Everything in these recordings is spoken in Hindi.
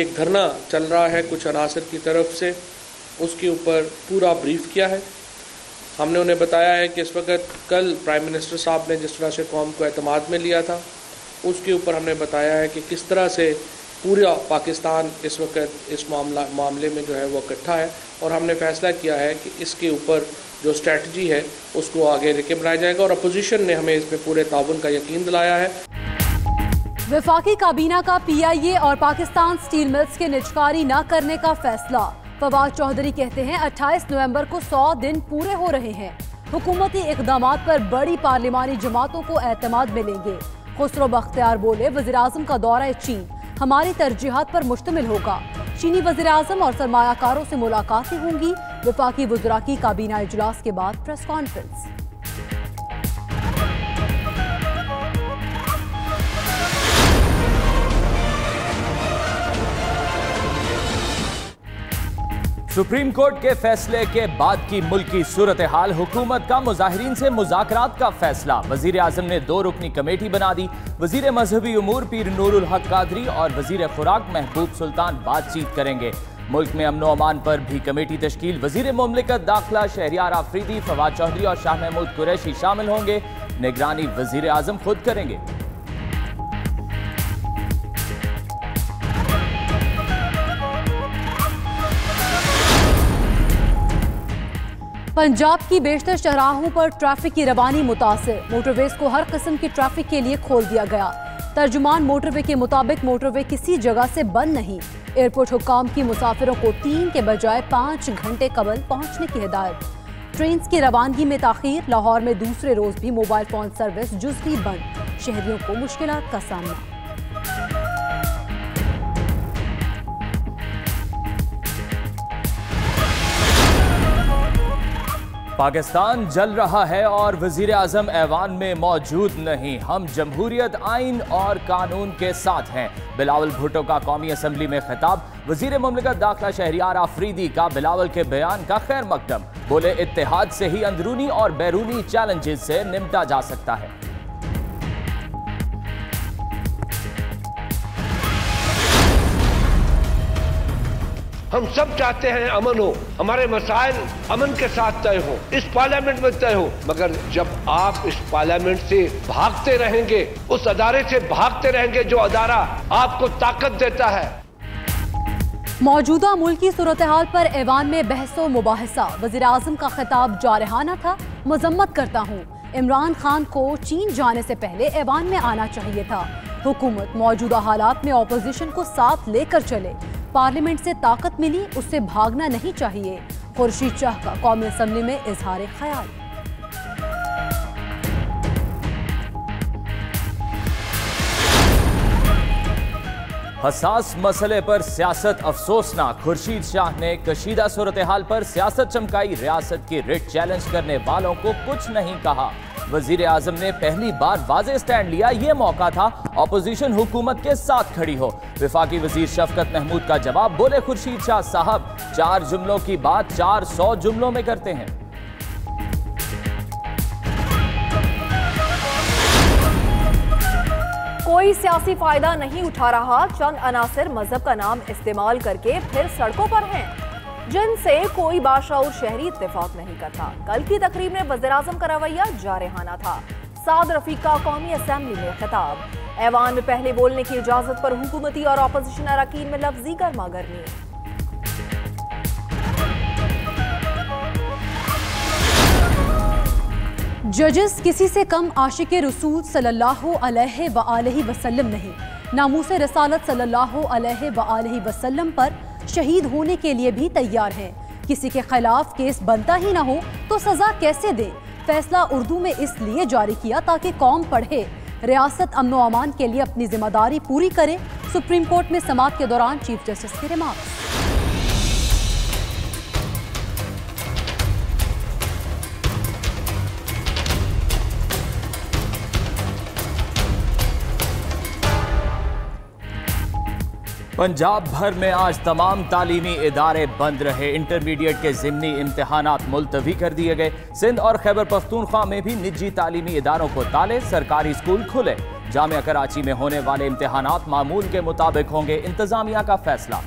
एक धरना चल रहा है कुछ अनासर की तरफ से, उसके ऊपर पूरा ब्रीफ किया है। हमने उन्हें बताया है कि इस वक्त कल प्राइम मिनिस्टर साहब ने जिस तरह से कौम को एतमाद में लिया था, उसके ऊपर हमने बताया है कि किस तरह से पूरा पाकिस्तान इस वक्त इस मामले में जो है वो इकट्ठा है, और हमने फैसला किया है कि इसके ऊपर जो स्ट्रेटजी है उसको आगे लेके बढ़ाया जाएगा, और अपोजिशन ने हमें इसमें पूरे ताउन का यकीन दिलाया है। वफाकी काबीना का PIA और पाकिस्तान स्टील मिल्स के निजकारी न करने का फैसला। फवाद चौधरी कहते हैं 28 नवंबर को 100 दिन पूरे हो रहे हैं, हुकूमती इक़दामात पर बड़ी पार्लिमानी जमातों को एतमाद मिलेंगे। खुसरो बख्तियार बोले, वज़ीर-ए-आज़म का दौरा चीन हमारी तरजीहात पर मुश्तमिल होगा। चीनी वज़ीर-ए-आज़म और सरमायाकारों से मुलाकातें होंगी। वफाकी वज़रा की काबीना इजलास के बाद प्रेस कॉन्फ्रेंस। सुप्रीम कोर्ट के फैसले के बाद की मुल्की सूरत हाल, हुकूमत का मुजाहिरीन से मुज़ाकरात का फैसला। वज़ीर आज़म ने 2 रुकनी कमेटी बना दी। वज़ीर मजहबी उमूर पीर नूरुल हक कादरी और वज़ीर खुराक महबूब सुल्तान बातचीत करेंगे। मुल्क में अमनो अमान पर भी कमेटी तश्कील। वज़ीर मुमलिकत दाखिला शहरियार आफरीदी, फवाद चौधरी और शाह महमूद कुरैशी शामिल होंगे। निगरानी वज़ीर आज़म खुद करेंगे। पंजाब की बेशतर शहराहों पर ट्रैफिक की रवानी मुतासिर। मोटरवेज को हर किस्म की ट्रैफिक के लिए खोल दिया गया। तर्जुमान मोटरवे के मुताबिक मोटरवे किसी जगह से बंद नहीं। एयरपोर्ट हुक्काम की मुसाफिरों को 3 के बजाय 5 घंटे कबल पहुंचने की हिदायत। ट्रेन की रवानगी में ताखीर। लाहौर में दूसरे रोज भी मोबाइल फोन सर्विस जुज़वी बंद। शहरियों को मुश्किलात का सामना। पाकिस्तान जल रहा है और वज़ीर आज़म ऐवान में मौजूद नहीं। हम जमहूरियत, आइन और कानून के साथ हैं। बिलावल भुट्टो का कौमी असम्बली में खिताब। वज़ीर मुमलिकत दाखिला शहरियार आफरीदी का बिलावल के बयान का खैर मकदम। बोले, इत्तेहाद से ही अंदरूनी और बैरूनी चैलेंजेस से निपटा जा सकता है। हम सब चाहते हैं अमन हो, हमारे मसाइल अमन के साथ तय हो, इस पार्लियामेंट में तय हो। मगर जब आप इस पार्लियामेंट से भागते रहेंगे, उस अदारे से भागते रहेंगे जो अदारा आपको ताकत देता है। मौजूदा मुल्की सूरत हाल पर ऐवान में बहसो मुबाहिसा। वज़ीर आज़म का खिताब जारहाना था। मजम्मत करता हूँ, इमरान खान को चीन जाने से पहले ऐवान में आना चाहिए था। हुकूमत मौजूदा हालात में ऑपोजिशन को साथ लेकर चले। पार्लियामेंट से ताकत मिली, उससे भागना नहीं चाहिए। खुर्शीद शाह का कौमी असम्बली में इजहार ख्याल। हसास मसले पर सियासत अफसोसनाक। खुर्शीद शाह ने कशीदा सूरत हाल पर सियासत चमकाई। रियासत की रिट चैलेंज करने वालों को कुछ नहीं कहा। वजीर आजम ने पहली बार वाज़े स्टैंड लिया। यह मौका था अपोजिशन हुकूमत के साथ खड़ी हो। वफाकी वजीर शफकत महमूद का जवाब। बोले खुर्शीद शाह साहब, 4 जुमलों की बात 400 जुमलों में करते हैं। कोई सियासी फायदा नहीं उठा रहा। चंद अनासिर मजहब का नाम इस्तेमाल करके फिर सड़कों पर हैं, जिनसे कोई बाशऊर शहरी इत्तेफाक नहीं करता। कल की तकरीब में वज़ीर आज़म का रवैया जारहाना था। साद रफीक का कौमी असम्बली में खिताब। ऐवान में पहले बोलने की इजाजत पर हुकूमती और अपोजिशन अरकान में लफ्जी गर्मा गर्मी। जजेस किसी से कम आशिक रसूल सल्लल्लाहु अलैहि वसल्लम नहीं। नामूस रसालत सल्लल्लाहु अलैहि वसल्लम पर शहीद होने के लिए भी तैयार हैं। किसी के खिलाफ केस बनता ही ना हो तो सजा कैसे दें? फैसला उर्दू में इसलिए जारी किया ताकि कौम पढ़े। रियासत अमन व अमान के लिए अपनी जिम्मेदारी पूरी करे। सुप्रीम कोर्ट में समाअत के दौरान चीफ जस्टिस के रिमार्क्स। पंजाब भर में आज तमाम तालीमी इदारे बंद रहे। इंटरमीडिएट के ज़िमनी इम्तिहानात मुलतवी कर दिए गए। सिंध और खैबर पख्तूनख्वा में भी निजी तालीमी इदारों को ताले, सरकारी स्कूल खुले। जामिया कराची में होने वाले इम्तिहानात मामूल के मुताबिक होंगे, इंतजामिया का फैसला।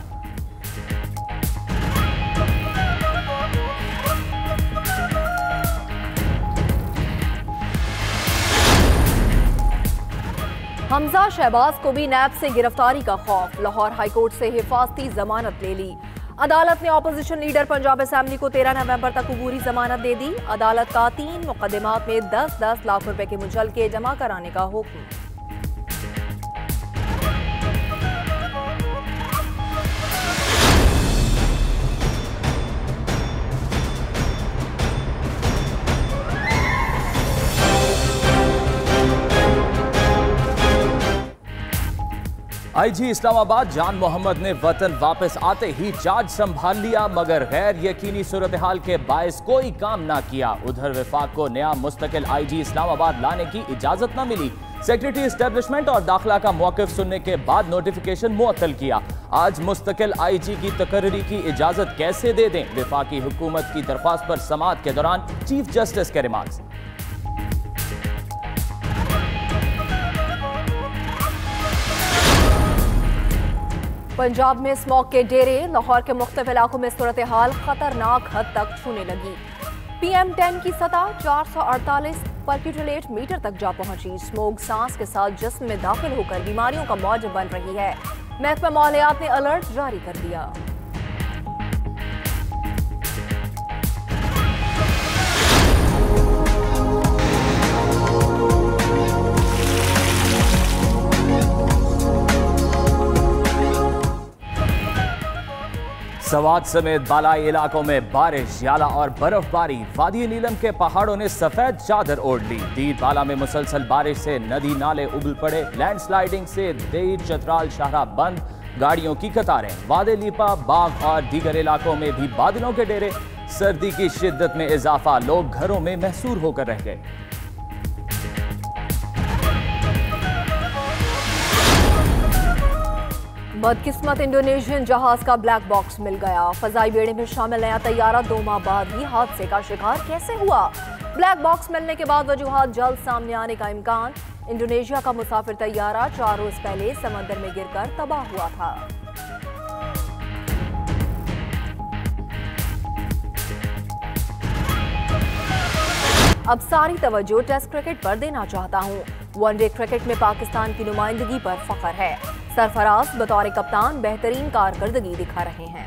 हमजा शहबाज को भी नैब से गिरफ्तारी का खौफ, लाहौर हाईकोर्ट से हिफाजती जमानत ले ली। अदालत ने ऑपोजिशन लीडर पंजाब असेंबली को 13 नवंबर तक अबूरी जमानत दे दी। अदालत का 3 मुकदमात में 10-10 लाख रुपए के मुचलके जमा कराने का हुक्म। आईजी इस्लामाबाद जान मोहम्मद ने वतन वापस आते ही चार्ज संभाल लिया, मगर गैर यकीनी सूरत हाल के बायस कोई काम ना किया। उधर विफाक को नया मुस्तकिल आईजी इस्लामाबाद लाने की इजाजत न मिली। सेक्रेटरी एस्टेब्लिशमेंट और दाखिला का मौक़िफ़ सुनने के बाद नोटिफिकेशन मुअत्तल किया। आज मुस्तकिल आईजी की तकर्री की इजाजत कैसे दे दें? विफाकी हुकूमत की दरख्वास्त पर समाअत के दौरान चीफ जस्टिस के रिमार्क्स। पंजाब में स्मॉग के डेरे, लाहौर के मुख्तलिफ इलाकों में सूरत हाल खतरनाक हद तक छूने लगी। PM10 की सतह 448 पर्क्यूटेट मीटर तक जा पहुंची। स्मोक सांस के साथ जिस्म में दाखिल होकर बीमारियों का मौज बन रही है। महकमा मालियात ने अलर्ट जारी कर दिया। सवात समेत बालाई इलाकों में बारिश, याला और बर्फबारी। वादी नीलम के पहाड़ों ने सफेद चादर ओढ़ ली। दीर बाला में मुसलसल बारिश से नदी नाले उबल पड़े। लैंडस्लाइडिंग से देर चतराल शाहरा बंद, गाड़ियों की कतारें। वादे लीपा, बाग और दीगर इलाकों में भी बादलों के डेरे। सर्दी की शिद्दत में इजाफा, लोग घरों में महसूर होकर रह गए। बदकिस्मत इंडोनेशियन जहाज का ब्लैक बॉक्स मिल गया। फजाई बेड़े में शामिल नया तैयारा 2 माह बाद ही हादसे का शिकार कैसे हुआ? ब्लैक बॉक्स मिलने के बाद वजूहात जल्द सामने आने का इम्कान। इंडोनेशिया का मुसाफिर तैयारा 4 रोज पहले समंदर में गिरकर तबाह हुआ था। अब सारी तवज्जो टेस्ट क्रिकेट पर देना चाहता हूं। वनडे क्रिकेट में पाकिस्तान की नुमाइंदगी पर फख्र है। सरफराज बतौर कप्तान बेहतरीन कारकर्दगी दिखा रहे हैं।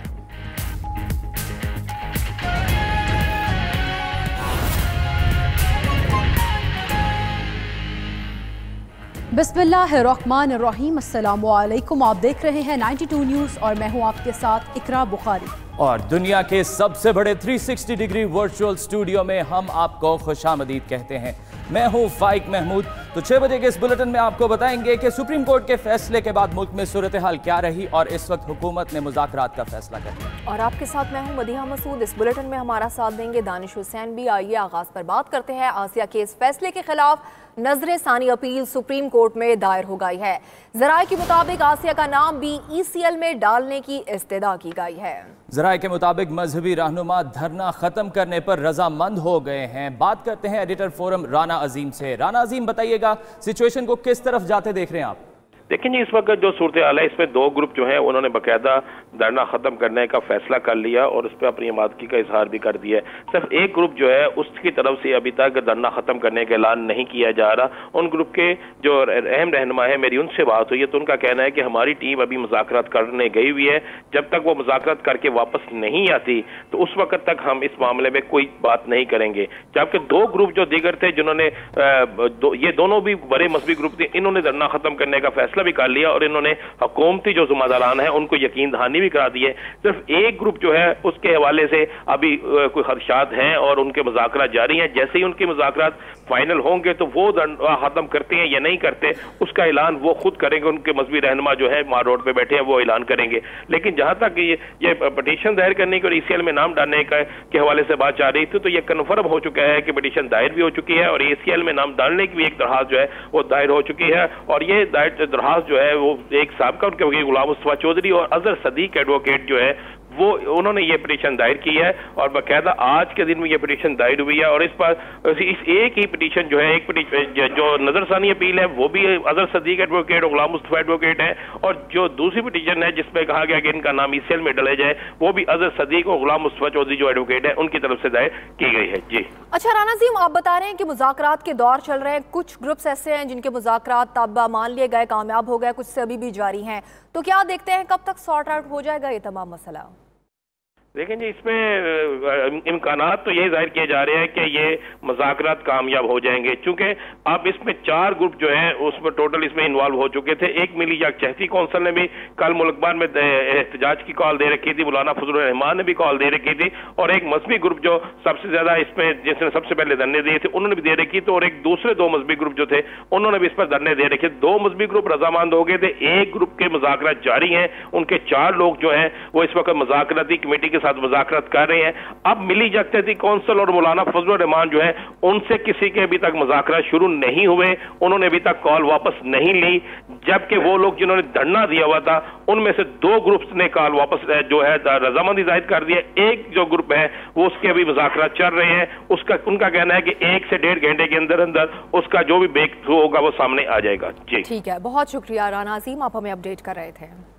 बिस्मिल्लाहिर्रहमानिर्रहीम, अस्सलामु अलैकुम। आप देख रहे हैं 92 न्यूज़ और मैं हूं आपके साथ इकरा बुखारी। और दुनिया के सबसे बड़े 360 डिग्री वर्चुअल स्टूडियो में हम आपको खुशामदीद कहते हैं। मैं हूं फाइक महमूद। तो 6 बजे के इस बुलेटिन में आपको बताएंगे कि सुप्रीम कोर्ट के फैसले के बाद मुल्क में सूरत हाल क्या रही और इस वक्त हुकूमत ने मुज़ाकरात का फैसला कर लिया। और आपके साथ मैं हूं मदीहा मसूद। इस बुलेटिन में हमारा साथ देंगे दानिश हुसैन भी। आइए आगाज पर बात करते हैं। आसिया के इस फैसले के खिलाफ नजर सानी अपील सुप्रीम कोर्ट में दायर हो गई है। जराए के मुताबिक आसिया का नाम भी ECL में डालने की इस्तदा की गई है। जराए के मुताबिक मजहबी रहनुमा धरना खत्म करने पर रजामंद हो गए हैं। बात करते हैं एडिटर फोरम राना अजीम से। राना अजीम, बताइएगा सिचुएशन को किस तरफ जाते देख रहे हैं आप? लेकिन इस वक्त जो सूरत हाल है, इसमें 2 ग्रुप जो है उन्होंने बाकायदा धरना खत्म करने का फैसला कर लिया और उस पर अपनी आमादगी का इजहार भी कर दिया है। सिर्फ एक ग्रुप जो है उसकी तरफ से अभी तक धरना खत्म करने का ऐलान नहीं किया जा रहा। उन ग्रुप के जो अहम रहनुमा है, मेरी उनसे बात हुई है तो उनका कहना है कि हमारी टीम अभी मुज़ाकरात करने गई हुई है। जब तक वो मुज़ाकरात करके वापस नहीं आती तो उस वक्त तक हम इस मामले में कोई बात नहीं करेंगे। जबकि 2 ग्रुप जो दीगर थे जिन्होंने ये दोनों भी बड़े मजहबी ग्रुप थे, इन्होंने धरना खत्म करने का फैसला भी कर लिया और इन्होंने हुकूमती जो जिम्मेदारान है उनको यकीन दहानी भी करा दी है। सिर्फ एक ग्रुप जो है उसके हवाले से अभी कोई खदशात हैं और उनके मुज़ाकरात जारी हैं। जैसे ही उनके मुज़ाकरात फाइनल होंगे तो वो खत्म करते हैं या नहीं करते उसका ऐलान वो खुद करेंगे। उनके मजहबी रहनुमा जो है मार रोड पे बैठे हैं वो ऐलान करेंगे। लेकिन जहां तक ये पिटीशन दायर करने की और ECL में नाम डालने के हवाले से बात जा रही थी तो ये कन्फर्म हो चुका है कि पिटीशन दायर भी हो चुकी है और ECL में नाम डालने की भी एक दरखास्त जो है वो दायर हो चुकी है। और ये दरखास्त जो है वो एक साहब का उनके वकील गुलाम मुस्तफा चौधरी और अजहर सदीक एडवोकेट जो है वो उन्होंने ये पिटीशन दायर की है और बाकायदा आज के दिन में ये पिटीशन दायर हुई है। और इस पर इस एक ही पिटीशन जो है, एक पिटीशन जो नजरसानी अपील है वो भी अजहर सदीक एडवोकेट और गुलाम मुस्तफा एडवोकेट है, और जो दूसरी पिटीशन है जिसमें कहा गया कि इनका नाम ईसीएल में डाला जाए वो भी अजहर सदीक और गुलाम मुस्तफा चौधरी जो एडवोकेट है उनकी तरफ से दायर की गई है। जी अच्छा राना अजीम, आप बता रहे हैं कि मुज़ाकरात के दौर चल रहे हैं, कुछ ग्रुप्स ऐसे हैं जिनके मुज़ाकरात अब मान लिए गए, कामयाब हो गए, कुछ से अभी भी जारी हैं, तो क्या देखते हैं कब तक सॉर्ट आउट हो जाएगा ये तमाम मसला? देखें जी, इसमें इम्कानात तो यही जाहिर किए जा रहे हैं कि ये मुज़ाकरात कामयाब हो जाएंगे, चूंकि अब इसमें 4 ग्रुप जो हैं उसमें टोटल इसमें इन्वॉल्व हो चुके थे। एक मिली यकजहती कौंसिल ने भी कल मुल्कबान में एहतजाज की कॉल दे रखी थी, मौलाना फजलुर रहमान ने भी कॉल दे रखी थी, और एक मजहबी ग्रुप जो सबसे ज्यादा इसमें जिसने सबसे पहले धरने दिए थे उन्होंने भी दे रखी थी, और एक दूसरे 2 मजहबी ग्रुप जो थे उन्होंने भी इस पर धरने दे रखे। 2 मजहबी ग्रुप रजामंद हो गए थे, एक ग्रुप के मुज़ाकरात जारी हैं, उनके 4 लोग जो हैं वो इस वक्त मुज़ाकराती कमेटी के साथ मुज़ाकरात कर रहे हैं। अब मिली यकजहती कौंसिल और मौलाना फजलुर रहमान जो है उनसे किसी के अभी तक मुज़ाकरात शुरू नहीं हुए, उन्होंने अभी तक कॉल वापस नहीं ली, जबकि वो लोग जिन्होंने धरना दिया हुआ था उनमें से 2 ग्रुप्स ने कॉल वापस जो है रजामंदी जाहिर कर दी है। एक जो ग्रुप है वो उसके अभी मुज़ाकरात चल रहे हैं, उनका कहना है कि 1 से 1.5 घंटे के अंदर अंदर उसका जो भी ब्रेक थ्रू होगा वो सामने आ जाएगा। जी ठीक है, बहुत शुक्रिया राना अजीम, आप हमें अपडेट कर रहे थे।